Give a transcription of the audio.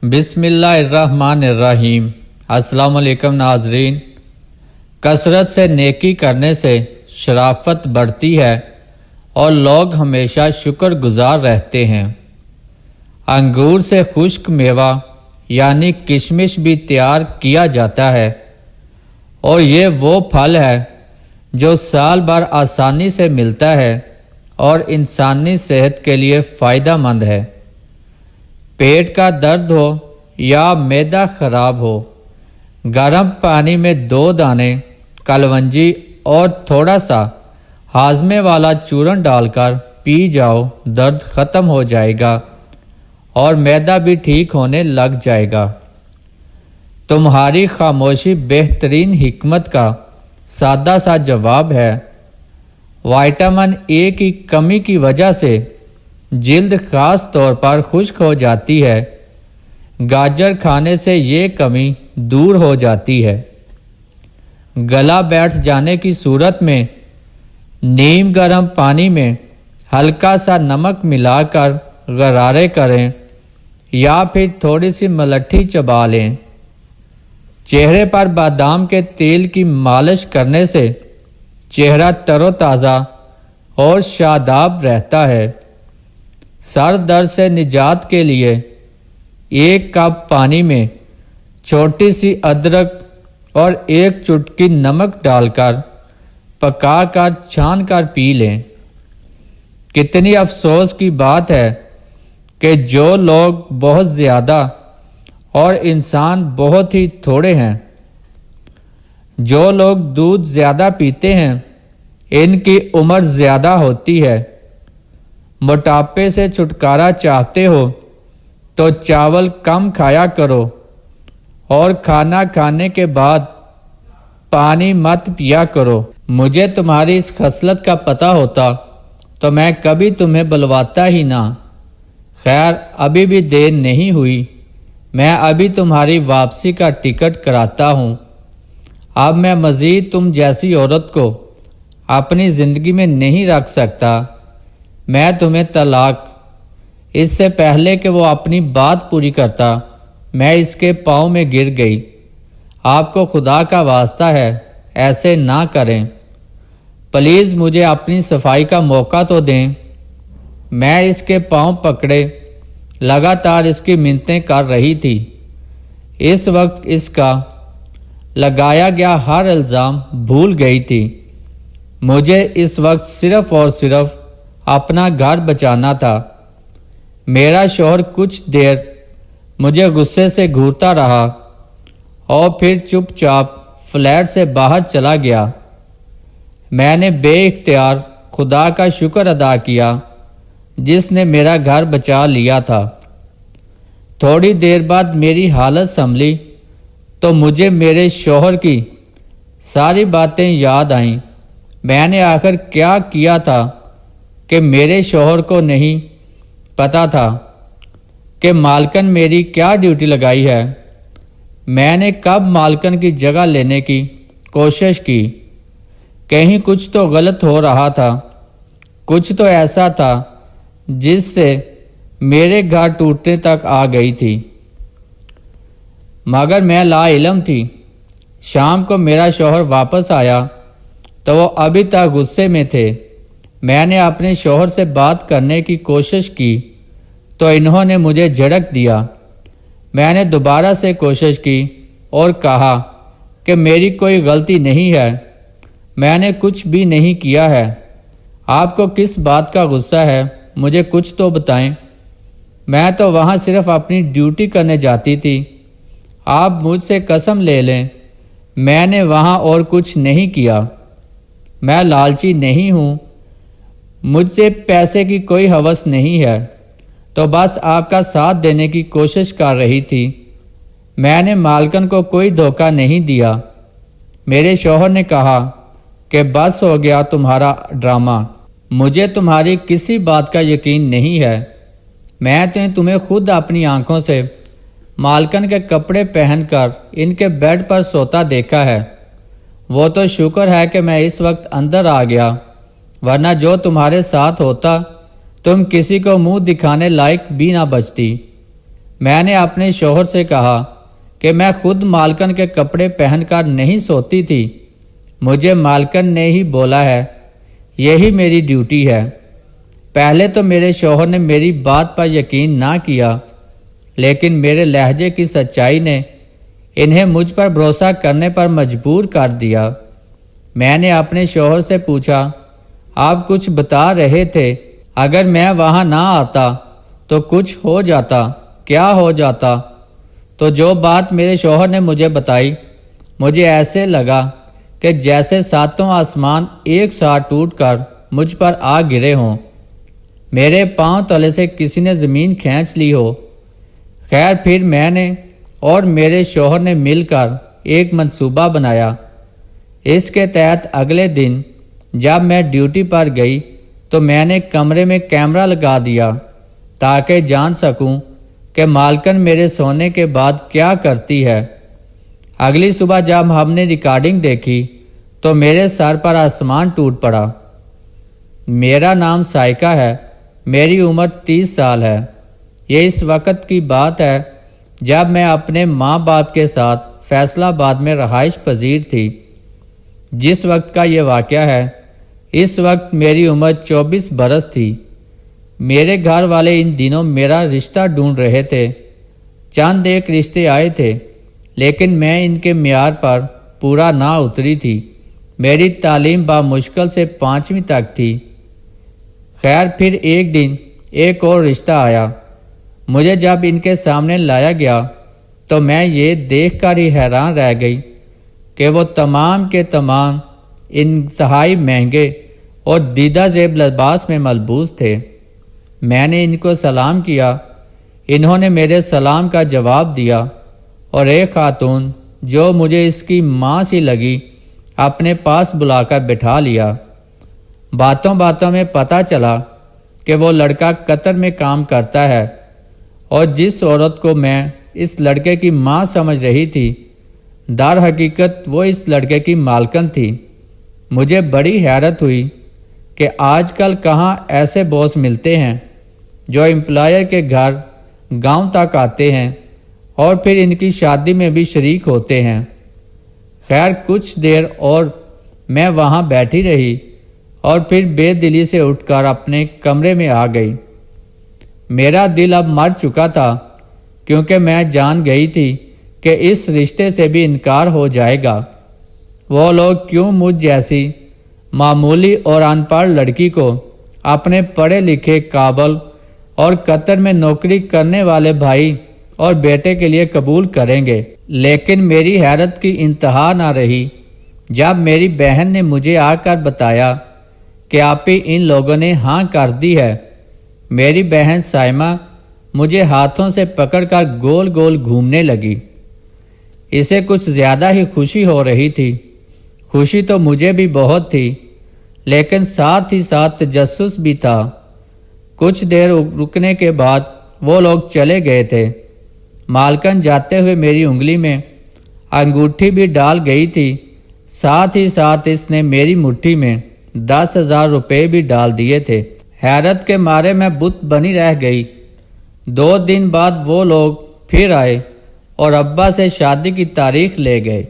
بسم اللہ الرحمن الرحیم۔ السلام علیکم ناظرین۔ کثرت سے نیکی کرنے سے شرافت بڑھتی ہے اور لوگ ہمیشہ شکر گزار رہتے ہیں۔ انگور سے خشک میوہ یعنی کشمش بھی تیار کیا جاتا ہے اور یہ وہ پھل ہے جو سال بھر آسانی سے ملتا ہے اور انسانی صحت کے لیے فائدہ مند ہے۔ پیٹ کا درد ہو یا معدہ خراب ہو، گرم پانی میں 2 دانے کلونجی اور تھوڑا سا ہاضمے والا چورن ڈال کر پی جاؤ، درد ختم ہو جائے گا اور معدہ بھی ٹھیک ہونے لگ جائے گا۔ تمہاری خاموشی بہترین حکمت کا سادہ سا جواب ہے۔ وٹامن اے کی کمی کی وجہ سے جلد خاص طور پر خشک ہو جاتی ہے، گاجر کھانے سے یہ کمی دور ہو جاتی ہے۔ گلا بیٹھ جانے کی صورت میں نیم گرم پانی میں ہلکا سا نمک ملا کر غرارے کریں یا پھر تھوڑی سی ملٹھی چبا لیں۔ چہرے پر بادام کے تیل کی مالش کرنے سے چہرہ تر و تازہ اور شاداب رہتا ہے۔ سر درد سے نجات کے لیے 1 کپ پانی میں چھوٹی سی ادرک اور 1 چٹکی نمک ڈال کر پکا کر چھان کر پی لیں۔ کتنی افسوس کی بات ہے کہ جو لوگ بہت زیادہ اور انسان بہت ہی تھوڑے ہیں۔ جو لوگ دودھ زیادہ پیتے ہیں ان کی عمر زیادہ ہوتی ہے۔ موٹاپے سے چھٹکارا چاہتے ہو تو چاول کم کھایا کرو اور کھانا کھانے کے بعد پانی مت پیا کرو۔ مجھے تمہاری اس خصلت کا پتہ ہوتا تو میں کبھی تمہیں بلواتا ہی نہ۔ خیر، ابھی بھی دیر نہیں ہوئی، میں ابھی تمہاری واپسی کا ٹکٹ کراتا ہوں۔ اب میں مزید تم جیسی عورت کو اپنی زندگی میں نہیں رکھ سکتا۔ میں تمہیں طلاق۔ اس سے پہلے کہ وہ اپنی بات پوری کرتا میں اس کے پاؤں میں گر گئی۔ آپ کو خدا کا واسطہ ہے ایسے نہ کریں، پلیز مجھے اپنی صفائی کا موقع تو دیں۔ میں اس کے پاؤں پکڑے لگاتار اس کی منتیں کر رہی تھی۔ اس وقت اس کا لگایا گیا ہر الزام بھول گئی تھی۔ مجھے اس وقت صرف اور صرف اپنا گھر بچانا تھا۔ میرا شوہر کچھ دیر مجھے غصے سے گھورتا رہا اور پھر چپ چاپ فلیٹ سے باہر چلا گیا۔ میں نے بے اختیار خدا کا شکر ادا کیا جس نے میرا گھر بچا لیا تھا۔ تھوڑی دیر بعد میری حالت سنبھلی تو مجھے میرے شوہر کی ساری باتیں یاد آئیں۔ میں نے آخر کیا کیا تھا کہ میرے شوہر کو نہیں پتا تھا کہ مالکن میری کیا ڈیوٹی لگائی ہے۔ میں نے کب مالکن کی جگہ لینے کی کوشش کی؟ کہیں کچھ تو غلط ہو رہا تھا، کچھ تو ایسا تھا جس سے میرے گھر ٹوٹنے تک آ گئی تھی، مگر میں لا علم تھی۔ شام کو میرا شوہر واپس آیا تو وہ ابھی تک غصے میں تھے۔ میں نے اپنے شوہر سے بات کرنے کی کوشش کی تو انہوں نے مجھے جھڑک دیا۔ میں نے دوبارہ سے کوشش کی اور کہا کہ میری کوئی غلطی نہیں ہے، میں نے کچھ بھی نہیں کیا ہے۔ آپ کو کس بات کا غصہ ہے؟ مجھے کچھ تو بتائیں۔ میں تو وہاں صرف اپنی ڈیوٹی کرنے جاتی تھی۔ آپ مجھ سے قسم لے لیں، میں نے وہاں اور کچھ نہیں کیا۔ میں لالچی نہیں ہوں، مجھ سے پیسے کی کوئی ہوس نہیں ہے، تو بس آپ کا ساتھ دینے کی کوشش کر رہی تھی۔ میں نے مالکن کو کوئی دھوکہ نہیں دیا۔ میرے شوہر نے کہا کہ بس ہو گیا تمہارا ڈرامہ، مجھے تمہاری کسی بات کا یقین نہیں ہے۔ میں نے تمہیں خود اپنی آنکھوں سے مالکن کے کپڑے پہن کر ان کے بیڈ پر سوتا دیکھا ہے۔ وہ تو شکر ہے کہ میں اس وقت اندر آ گیا، ورنہ جو تمہارے ساتھ ہوتا تم کسی کو منہ دکھانے لائق بھی نہ بچتی۔ میں نے اپنے شوہر سے کہا کہ میں خود مالکن کے کپڑے پہن کر نہیں سوتی تھی، مجھے مالکن نے ہی بولا ہے، یہی میری ڈیوٹی ہے۔ پہلے تو میرے شوہر نے میری بات پر یقین نہ کیا، لیکن میرے لہجے کی سچائی نے انہیں مجھ پر بھروسہ کرنے پر مجبور کر دیا۔ میں نے اپنے شوہر سے پوچھا، آپ کچھ بتا رہے تھے، اگر میں وہاں نہ آتا تو کچھ ہو جاتا، کیا ہو جاتا؟ تو جو بات میرے شوہر نے مجھے بتائی، مجھے ایسے لگا کہ جیسے ساتوں آسمان ایک ساتھ ٹوٹ کر مجھ پر آ گرے ہوں، میرے پاؤں تلے سے کسی نے زمین کھینچ لی ہو۔ خیر پھر میں نے اور میرے شوہر نے مل کر ایک منصوبہ بنایا۔ اس کے تحت اگلے دن جب میں ڈیوٹی پر گئی تو میں نے کمرے میں کیمرہ لگا دیا تاکہ جان سکوں کہ مالکن میرے سونے کے بعد کیا کرتی ہے۔ اگلی صبح جب ہم نے ریکارڈنگ دیکھی تو میرے سر پر آسمان ٹوٹ پڑا۔ میرا نام سائقہ ہے، میری عمر 30 سال ہے۔ یہ اس وقت کی بات ہے جب میں اپنے ماں باپ کے ساتھ فیصل آباد میں رہائش پذیر تھی۔ جس وقت کا یہ واقعہ ہے، اس وقت میری عمر 24 برس تھی۔ میرے گھر والے ان دنوں میرا رشتہ ڈھونڈ رہے تھے۔ چند ایک رشتے آئے تھے، لیکن میں ان کے معیار پر پورا نہ اتری تھی۔ میری تعلیم بامشکل سے 5ویں تک تھی۔ خیر پھر ایک دن ایک اور رشتہ آیا۔ مجھے جب ان کے سامنے لایا گیا تو میں یہ دیکھ کر ہی حیران رہ گئی کہ وہ تمام کے تمام انتہائی مہنگے اور دیدہ زیب لباس میں ملبوس تھے۔ میں نے ان کو سلام کیا، انہوں نے میرے سلام کا جواب دیا، اور ایک خاتون جو مجھے اس کی ماں سی لگی اپنے پاس بلا کر بٹھا لیا۔ باتوں باتوں میں پتہ چلا کہ وہ لڑکا قطر میں کام کرتا ہے، اور جس عورت کو میں اس لڑکے کی ماں سمجھ رہی تھی، در حقیقت وہ اس لڑکے کی مالکن تھی۔ مجھے بڑی حیرت ہوئی کہ آج کل کہاں ایسے باس ملتے ہیں جو امپلائر کے گھر گاؤں تک آتے ہیں اور پھر ان کی شادی میں بھی شریک ہوتے ہیں۔ خیر کچھ دیر اور میں وہاں بیٹھی رہی اور پھر بے دلی سے اٹھ کر اپنے کمرے میں آ گئی۔ میرا دل اب مر چکا تھا، کیونکہ میں جان گئی تھی کہ اس رشتے سے بھی انکار ہو جائے گا۔ وہ لوگ کیوں مجھ جیسی معمولی اور ان پڑھ لڑکی کو اپنے پڑھے لکھے قابل اور قطر میں نوکری کرنے والے بھائی اور بیٹے کے لیے قبول کریں گے؟ لیکن میری حیرت کی انتہا نہ رہی جب میری بہن نے مجھے آ کر بتایا کہ آپی ان لوگوں نے ہاں کر دی ہے۔ میری بہن سائمہ مجھے ہاتھوں سے پکڑ کر گول گول گھومنے لگی۔ اسے کچھ زیادہ ہی خوشی ہو رہی تھی۔ خوشی تو مجھے بھی بہت تھی، لیکن ساتھ ہی ساتھ تجسس بھی تھا۔ کچھ دیر رکنے کے بعد وہ لوگ چلے گئے تھے۔ مالکن جاتے ہوئے میری انگلی میں انگوٹھی بھی ڈال گئی تھی، ساتھ ہی ساتھ اس نے میری مٹھی میں 10,000 روپے بھی ڈال دیے تھے۔ حیرت کے مارے میں بت بنی رہ گئی۔ 2 دن بعد وہ لوگ پھر آئے اور ابا سے شادی کی تاریخ لے گئے۔